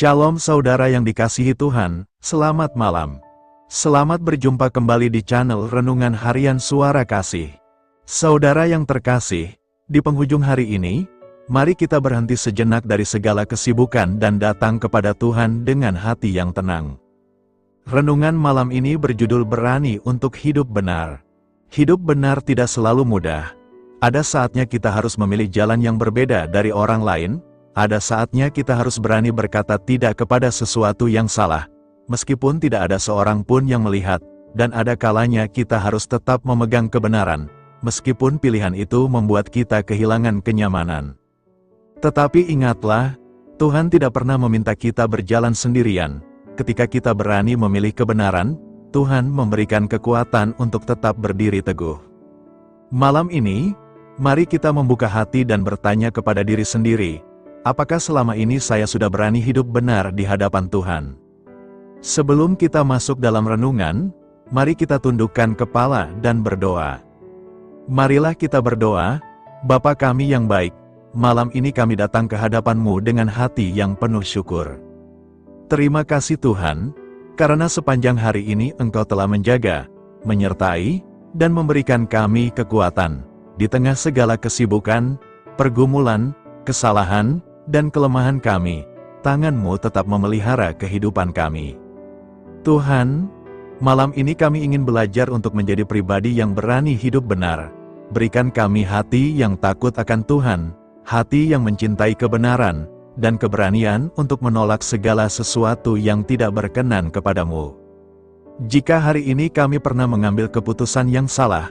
Shalom saudara yang dikasihi Tuhan, selamat malam. Selamat berjumpa kembali di channel Renungan Harian Suara Kasih. Saudara yang terkasih, di penghujung hari ini, mari kita berhenti sejenak dari segala kesibukan dan datang kepada Tuhan dengan hati yang tenang. Renungan malam ini berjudul Berani untuk Hidup Benar. Hidup benar tidak selalu mudah. Ada saatnya kita harus memilih jalan yang berbeda dari orang lain. Ada saatnya kita harus berani berkata tidak kepada sesuatu yang salah, meskipun tidak ada seorang pun yang melihat, dan ada kalanya kita harus tetap memegang kebenaran, meskipun pilihan itu membuat kita kehilangan kenyamanan. Tetapi ingatlah, Tuhan tidak pernah meminta kita berjalan sendirian. Ketika kita berani memilih kebenaran, Tuhan memberikan kekuatan untuk tetap berdiri teguh. Malam ini, mari kita membuka hati dan bertanya kepada diri sendiri, apakah selama ini saya sudah berani hidup benar di hadapan Tuhan? Sebelum kita masuk dalam renungan, mari kita tundukkan kepala dan berdoa. Marilah kita berdoa. Bapa kami yang baik, malam ini kami datang ke hadapan-Mu dengan hati yang penuh syukur. Terima kasih Tuhan, karena sepanjang hari ini Engkau telah menjaga, menyertai, dan memberikan kami kekuatan. Di tengah segala kesibukan, pergumulan, kesalahan, dan kelemahan kami, tangan-Mu tetap memelihara kehidupan kami. Tuhan, malam ini kami ingin belajar untuk menjadi pribadi yang berani hidup benar. Berikan kami hati yang takut akan Tuhan, hati yang mencintai kebenaran, dan keberanian untuk menolak segala sesuatu yang tidak berkenan kepadamu. Jika hari ini kami pernah mengambil keputusan yang salah,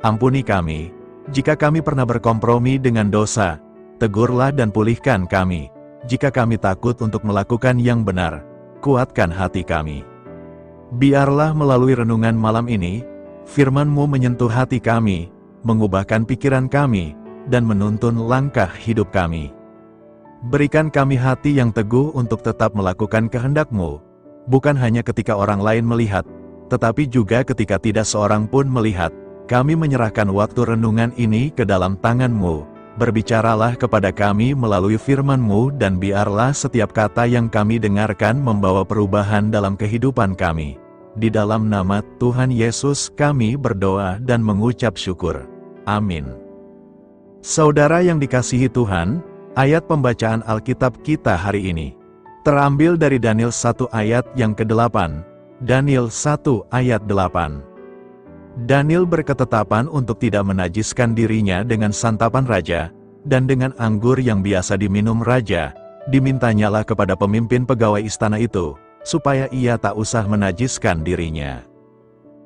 ampuni kami. Jika kami pernah berkompromi dengan dosa, tegurlah dan pulihkan kami. Jika kami takut untuk melakukan yang benar, kuatkan hati kami. Biarlah melalui renungan malam ini, firman-Mu menyentuh hati kami, mengubahkan pikiran kami, dan menuntun langkah hidup kami. Berikan kami hati yang teguh untuk tetap melakukan kehendak-Mu, bukan hanya ketika orang lain melihat, tetapi juga ketika tidak seorang pun melihat. Kami menyerahkan waktu renungan ini ke dalam tangan-Mu. Berbicaralah kepada kami melalui firman-Mu dan biarlah setiap kata yang kami dengarkan membawa perubahan dalam kehidupan kami. Di dalam nama Tuhan Yesus kami berdoa dan mengucap syukur. Amin. Saudara yang dikasihi Tuhan, ayat pembacaan Alkitab kita hari ini terambil dari Daniel 1 ayat yang ke-8. Daniel 1 ayat 8. Daniel berketetapan untuk tidak menajiskan dirinya dengan santapan raja, dan dengan anggur yang biasa diminum raja. Dimintanyalah kepada pemimpin pegawai istana itu, supaya ia tak usah menajiskan dirinya.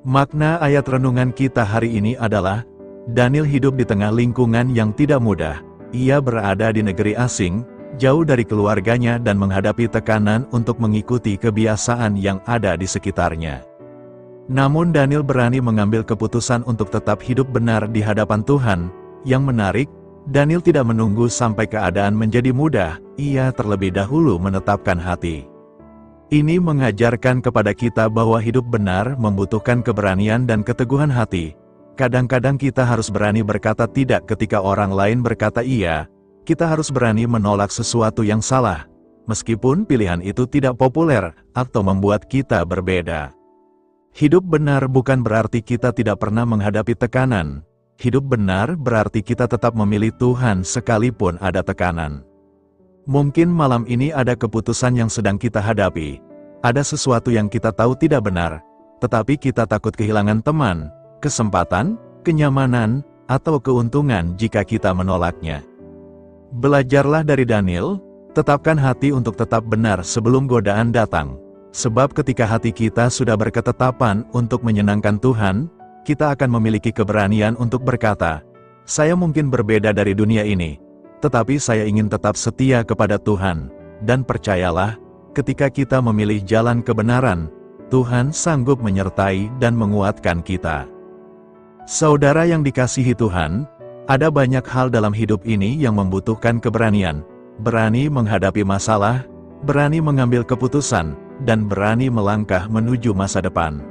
Makna ayat renungan kita hari ini adalah, Daniel hidup di tengah lingkungan yang tidak mudah. Ia berada di negeri asing, jauh dari keluarganya dan menghadapi tekanan untuk mengikuti kebiasaan yang ada di sekitarnya. Namun Daniel berani mengambil keputusan untuk tetap hidup benar di hadapan Tuhan. Yang menarik, Daniel tidak menunggu sampai keadaan menjadi mudah, ia terlebih dahulu menetapkan hati. Ini mengajarkan kepada kita bahwa hidup benar membutuhkan keberanian dan keteguhan hati. Kadang-kadang kita harus berani berkata tidak ketika orang lain berkata iya. Kita harus berani menolak sesuatu yang salah, meskipun pilihan itu tidak populer atau membuat kita berbeda. Hidup benar bukan berarti kita tidak pernah menghadapi tekanan. Hidup benar berarti kita tetap memilih Tuhan sekalipun ada tekanan. Mungkin malam ini ada keputusan yang sedang kita hadapi. Ada sesuatu yang kita tahu tidak benar, tetapi kita takut kehilangan teman, kesempatan, kenyamanan, atau keuntungan jika kita menolaknya. Belajarlah dari Daniel, tetapkan hati untuk tetap benar sebelum godaan datang. Sebab ketika hati kita sudah berketetapan untuk menyenangkan Tuhan, kita akan memiliki keberanian untuk berkata, saya mungkin berbeda dari dunia ini, tetapi saya ingin tetap setia kepada Tuhan. Dan percayalah, ketika kita memilih jalan kebenaran, Tuhan sanggup menyertai dan menguatkan kita. Saudara yang dikasihi Tuhan, ada banyak hal dalam hidup ini yang membutuhkan keberanian. Berani menghadapi masalah, berani mengambil keputusan, dan berani melangkah menuju masa depan.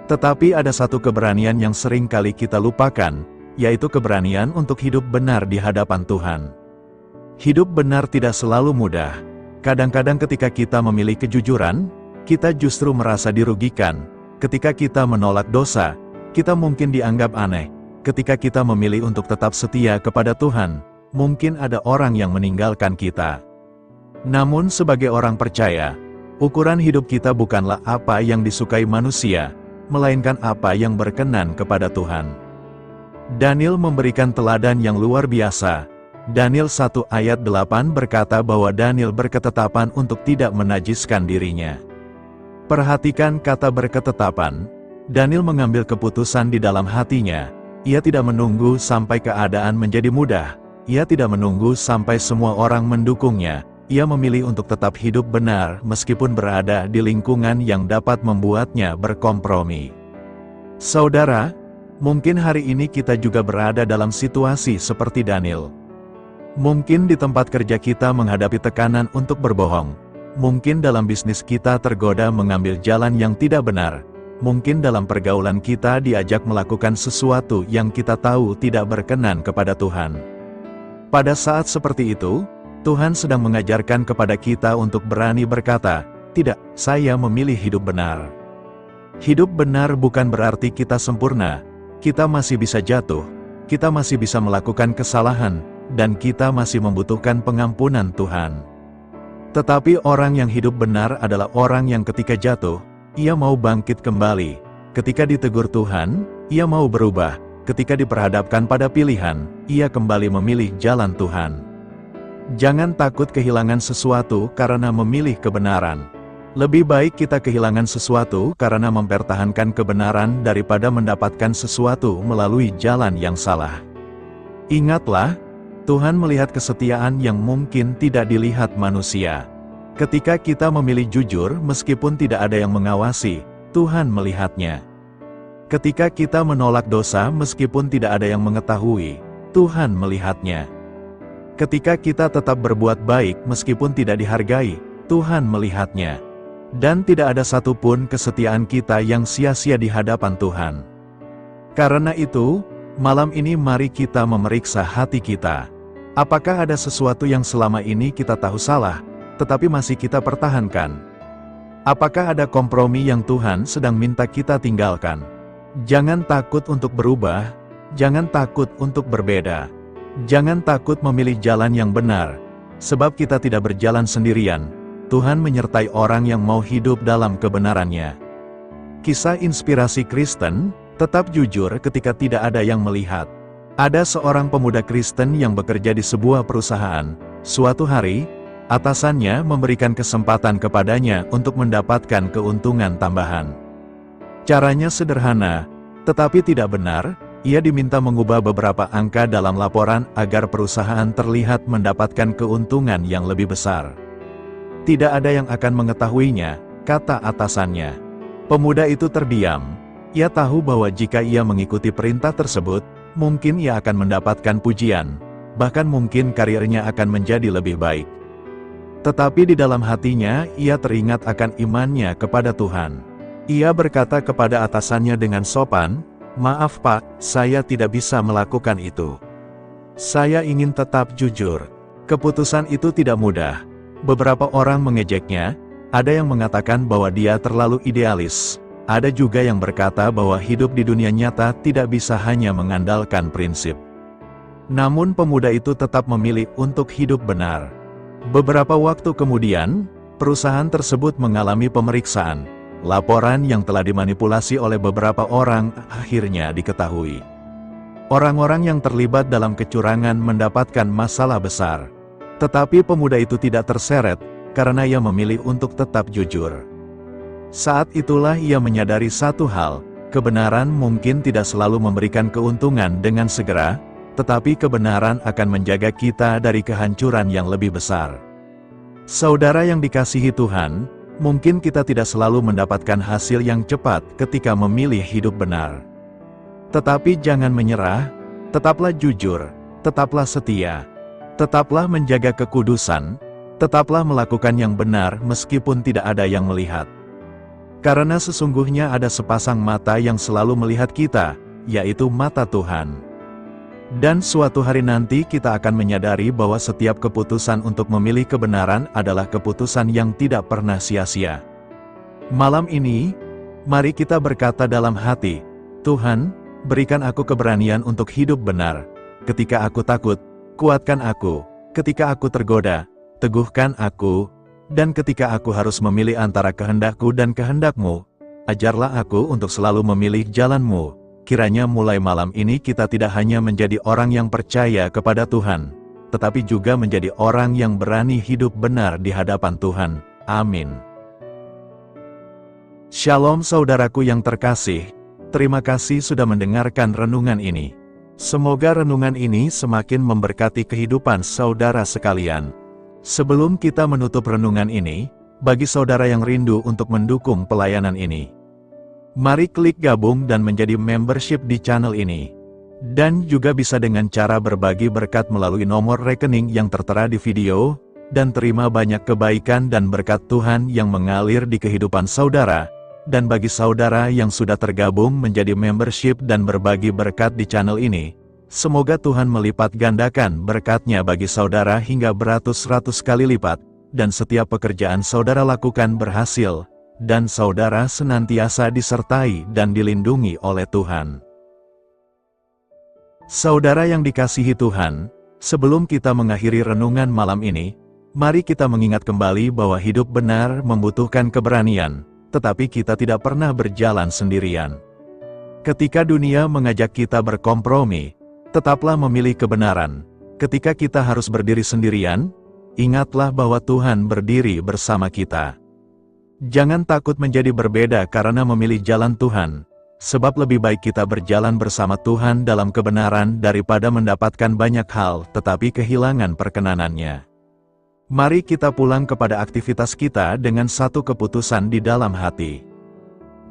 Tetapi ada satu keberanian yang sering kali kita lupakan, yaitu keberanian untuk hidup benar di hadapan Tuhan. Hidup benar tidak selalu mudah. Kadang-kadang ketika kita memilih kejujuran, kita justru merasa dirugikan. Ketika kita menolak dosa, kita mungkin dianggap aneh. Ketika kita memilih untuk tetap setia kepada Tuhan, mungkin ada orang yang meninggalkan kita. Namun sebagai orang percaya, ukuran hidup kita bukanlah apa yang disukai manusia, melainkan apa yang berkenan kepada Tuhan. Daniel memberikan teladan yang luar biasa. Daniel 1 ayat 8 berkata bahwa Daniel berketetapan untuk tidak menajiskan dirinya. Perhatikan kata berketetapan. Daniel mengambil keputusan di dalam hatinya. Ia tidak menunggu sampai keadaan menjadi mudah. Ia tidak menunggu sampai semua orang mendukungnya. Ia memilih untuk tetap hidup benar meskipun berada di lingkungan yang dapat membuatnya berkompromi. Saudara, mungkin hari ini kita juga berada dalam situasi seperti Daniel. Mungkin di tempat kerja kita menghadapi tekanan untuk berbohong. Mungkin dalam bisnis kita tergoda mengambil jalan yang tidak benar. Mungkin dalam pergaulan kita diajak melakukan sesuatu yang kita tahu tidak berkenan kepada Tuhan. Pada saat seperti itu, Tuhan sedang mengajarkan kepada kita untuk berani berkata, "Tidak, saya memilih hidup benar." Hidup benar bukan berarti kita sempurna. Kita masih bisa jatuh, kita masih bisa melakukan kesalahan, dan kita masih membutuhkan pengampunan Tuhan. Tetapi orang yang hidup benar adalah orang yang ketika jatuh, ia mau bangkit kembali. Ketika ditegur Tuhan, ia mau berubah. Ketika diperhadapkan pada pilihan, ia kembali memilih jalan Tuhan. Jangan takut kehilangan sesuatu karena memilih kebenaran. Lebih baik kita kehilangan sesuatu karena mempertahankan kebenaran daripada mendapatkan sesuatu melalui jalan yang salah. Ingatlah, Tuhan melihat kesetiaan yang mungkin tidak dilihat manusia. Ketika kita memilih jujur meskipun tidak ada yang mengawasi, Tuhan melihatnya. Ketika kita menolak dosa meskipun tidak ada yang mengetahui, Tuhan melihatnya. Ketika kita tetap berbuat baik meskipun tidak dihargai, Tuhan melihatnya. Dan tidak ada satupun kesetiaan kita yang sia-sia di hadapan Tuhan. Karena itu, malam ini mari kita memeriksa hati kita. Apakah ada sesuatu yang selama ini kita tahu salah, tetapi masih kita pertahankan? Apakah ada kompromi yang Tuhan sedang minta kita tinggalkan? Jangan takut untuk berubah, jangan takut untuk berbeda. Jangan takut memilih jalan yang benar, sebab kita tidak berjalan sendirian. Tuhan menyertai orang yang mau hidup dalam kebenarannya. Kisah inspirasi Kristen, tetap jujur ketika tidak ada yang melihat. Ada seorang pemuda Kristen yang bekerja di sebuah perusahaan. Suatu hari, atasannya memberikan kesempatan kepadanya untuk mendapatkan keuntungan tambahan. Caranya sederhana, tetapi tidak benar. Ia diminta mengubah beberapa angka dalam laporan agar perusahaan terlihat mendapatkan keuntungan yang lebih besar. Tidak ada yang akan mengetahuinya, kata atasannya. Pemuda itu terdiam. Ia tahu bahwa jika ia mengikuti perintah tersebut, mungkin ia akan mendapatkan pujian, bahkan mungkin karirnya akan menjadi lebih baik. Tetapi di dalam hatinya, ia teringat akan imannya kepada Tuhan. Ia berkata kepada atasannya dengan sopan, "Maaf Pak, saya tidak bisa melakukan itu. Saya ingin tetap jujur." Keputusan itu tidak mudah. Beberapa orang mengejeknya, ada yang mengatakan bahwa dia terlalu idealis. Ada juga yang berkata bahwa hidup di dunia nyata tidak bisa hanya mengandalkan prinsip. Namun pemuda itu tetap memilih untuk hidup benar. Beberapa waktu kemudian, perusahaan tersebut mengalami pemeriksaan. Laporan yang telah dimanipulasi oleh beberapa orang akhirnya diketahui. Orang-orang yang terlibat dalam kecurangan mendapatkan masalah besar. Tetapi pemuda itu tidak terseret, karena ia memilih untuk tetap jujur. Saat itulah ia menyadari satu hal, kebenaran mungkin tidak selalu memberikan keuntungan dengan segera, tetapi kebenaran akan menjaga kita dari kehancuran yang lebih besar. Saudara yang dikasihi Tuhan, mungkin kita tidak selalu mendapatkan hasil yang cepat ketika memilih hidup benar. Tetapi jangan menyerah, tetaplah jujur, tetaplah setia, tetaplah menjaga kekudusan, tetaplah melakukan yang benar meskipun tidak ada yang melihat. Karena sesungguhnya ada sepasang mata yang selalu melihat kita, yaitu mata Tuhan. Dan suatu hari nanti kita akan menyadari bahwa setiap keputusan untuk memilih kebenaran adalah keputusan yang tidak pernah sia-sia. Malam ini, mari kita berkata dalam hati, Tuhan, berikan aku keberanian untuk hidup benar. Ketika aku takut, kuatkan aku. Ketika aku tergoda, teguhkan aku. Dan ketika aku harus memilih antara kehendakku dan kehendak-Mu, ajarlah aku untuk selalu memilih jalan-Mu. Kiranya mulai malam ini kita tidak hanya menjadi orang yang percaya kepada Tuhan, tetapi juga menjadi orang yang berani hidup benar di hadapan Tuhan. Amin. Shalom saudaraku yang terkasih, terima kasih sudah mendengarkan renungan ini. Semoga renungan ini semakin memberkati kehidupan saudara sekalian. Sebelum kita menutup renungan ini, bagi saudara yang rindu untuk mendukung pelayanan ini, mari klik gabung dan menjadi membership di channel ini. Dan juga bisa dengan cara berbagi berkat melalui nomor rekening yang tertera di video, dan terima banyak kebaikan dan berkat Tuhan yang mengalir di kehidupan saudara. Dan bagi saudara yang sudah tergabung menjadi membership dan berbagi berkat di channel ini, semoga Tuhan melipat gandakan berkatnya bagi saudara hingga beratus-ratus kali lipat, dan setiap pekerjaan saudara lakukan berhasil, dan saudara senantiasa disertai dan dilindungi oleh Tuhan. Saudara yang dikasihi Tuhan, sebelum kita mengakhiri renungan malam ini, mari kita mengingat kembali bahwa hidup benar membutuhkan keberanian, tetapi kita tidak pernah berjalan sendirian. Ketika dunia mengajak kita berkompromi, tetaplah memilih kebenaran. Ketika kita harus berdiri sendirian, ingatlah bahwa Tuhan berdiri bersama kita. Jangan takut menjadi berbeda karena memilih jalan Tuhan, sebab lebih baik kita berjalan bersama Tuhan dalam kebenaran daripada mendapatkan banyak hal tetapi kehilangan perkenanannya. Mari kita pulang kepada aktivitas kita dengan satu keputusan di dalam hati.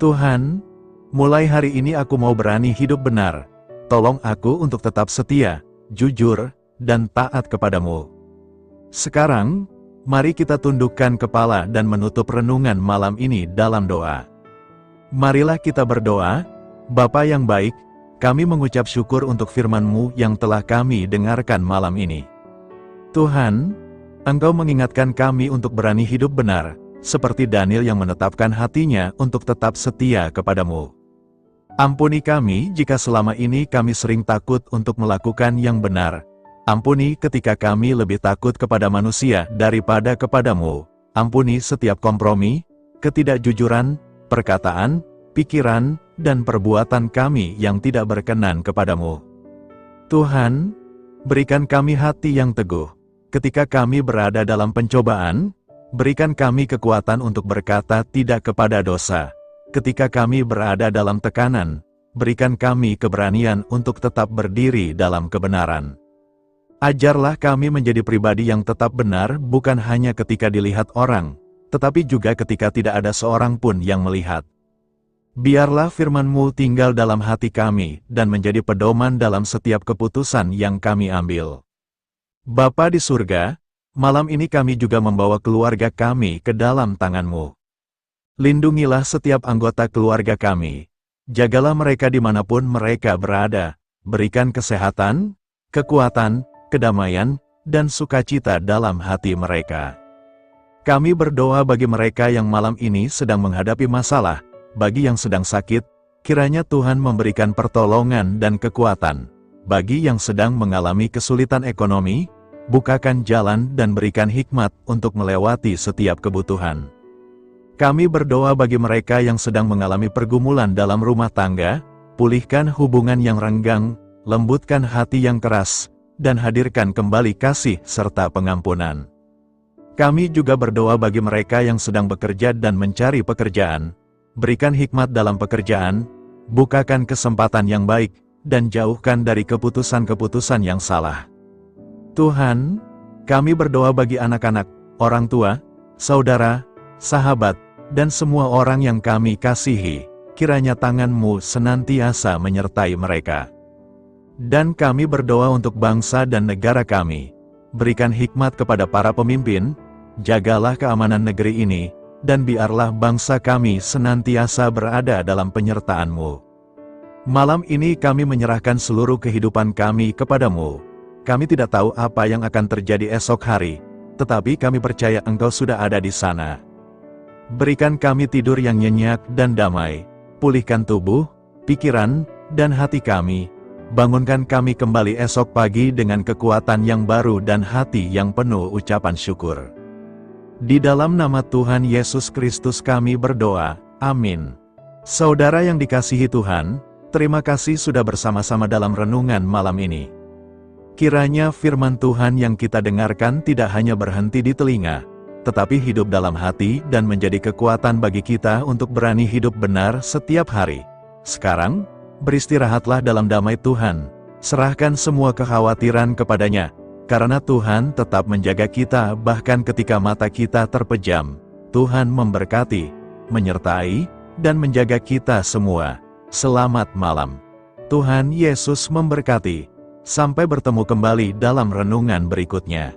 Tuhan, mulai hari ini aku mau berani hidup benar. Tolong aku untuk tetap setia, jujur, dan taat kepadamu. Sekarang, mari kita tundukkan kepala dan menutup renungan malam ini dalam doa. Marilah kita berdoa. Bapa yang baik, kami mengucap syukur untuk firman-Mu yang telah kami dengarkan malam ini. Tuhan, Engkau mengingatkan kami untuk berani hidup benar, seperti Daniel yang menetapkan hatinya untuk tetap setia kepadamu. Ampuni kami jika selama ini kami sering takut untuk melakukan yang benar. Ampuni ketika kami lebih takut kepada manusia daripada kepadamu. Ampuni setiap kompromi, ketidakjujuran, perkataan, pikiran, dan perbuatan kami yang tidak berkenan kepadamu. Tuhan, berikan kami hati yang teguh. Ketika kami berada dalam pencobaan, berikan kami kekuatan untuk berkata tidak kepada dosa. Ketika kami berada dalam tekanan, berikan kami keberanian untuk tetap berdiri dalam kebenaran. Ajarlah kami menjadi pribadi yang tetap benar bukan hanya ketika dilihat orang, tetapi juga ketika tidak ada seorang pun yang melihat. Biarlah firman-Mu tinggal dalam hati kami dan menjadi pedoman dalam setiap keputusan yang kami ambil. Bapa di surga, malam ini kami juga membawa keluarga kami ke dalam tangan-Mu. Lindungilah setiap anggota keluarga kami. Jagalah mereka dimanapun mereka berada. Berikan kesehatan, kekuatan, kedamaian, dan sukacita dalam hati mereka. Kami berdoa bagi mereka yang malam ini sedang menghadapi masalah, bagi yang sedang sakit, kiranya Tuhan memberikan pertolongan dan kekuatan. Bagi yang sedang mengalami kesulitan ekonomi, bukakan jalan dan berikan hikmat untuk melewati setiap kebutuhan. Kami berdoa bagi mereka yang sedang mengalami pergumulan dalam rumah tangga, pulihkan hubungan yang renggang, lembutkan hati yang keras, dan hadirkan kembali kasih serta pengampunan. Kami juga berdoa bagi mereka yang sedang bekerja dan mencari pekerjaan. Berikan hikmat dalam pekerjaan, bukakan kesempatan yang baik, dan jauhkan dari keputusan-keputusan yang salah. Tuhan, kami berdoa bagi anak-anak, orang tua, saudara, sahabat, dan semua orang yang kami kasihi, kiranya tangan-Mu senantiasa menyertai mereka. Dan kami berdoa untuk bangsa dan negara kami. Berikan hikmat kepada para pemimpin, jagalah keamanan negeri ini, dan biarlah bangsa kami senantiasa berada dalam penyertaan-Mu. Malam ini kami menyerahkan seluruh kehidupan kami kepadamu. Kami tidak tahu apa yang akan terjadi esok hari, tetapi kami percaya Engkau sudah ada di sana. Berikan kami tidur yang nyenyak dan damai. Pulihkan tubuh, pikiran, dan hati kami. Bangunkan kami kembali esok pagi dengan kekuatan yang baru dan hati yang penuh ucapan syukur. Di dalam nama Tuhan Yesus Kristus kami berdoa. Amin. Saudara yang dikasihi Tuhan, terima kasih sudah bersama-sama dalam renungan malam ini. Kiranya firman Tuhan yang kita dengarkan tidak hanya berhenti di telinga, tetapi hidup dalam hati dan menjadi kekuatan bagi kita untuk berani hidup benar setiap hari. Sekarang, beristirahatlah dalam damai Tuhan, serahkan semua kekhawatiran kepadanya, karena Tuhan tetap menjaga kita bahkan ketika mata kita terpejam. Tuhan memberkati, menyertai, dan menjaga kita semua. Selamat malam. Tuhan Yesus memberkati. Sampai bertemu kembali dalam renungan berikutnya.